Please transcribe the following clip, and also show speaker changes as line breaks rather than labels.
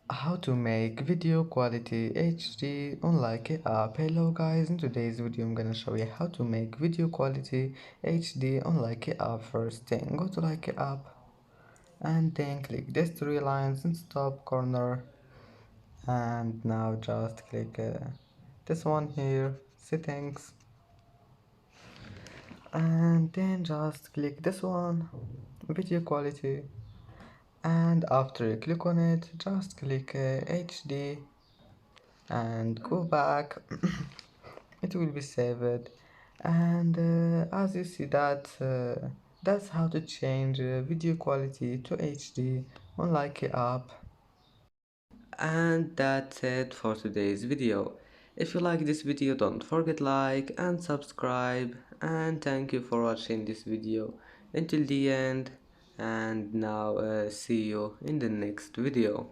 How to make video quality HD on Likee app. Hello guys, in today's video I'm gonna show you how to make video quality HD on Likee app. First thing, go to Likee app and then click these three lines in top corner, and now just click this one here, settings, and then just click this one, video quality, and after you click on it just click HD and go back. It will be saved, and as you see that's how to change video quality to HD on Likee app. And that's it for today's video. If you like this video, don't forget like and subscribe, and thank you for watching this video until the end. And now see you in the next video.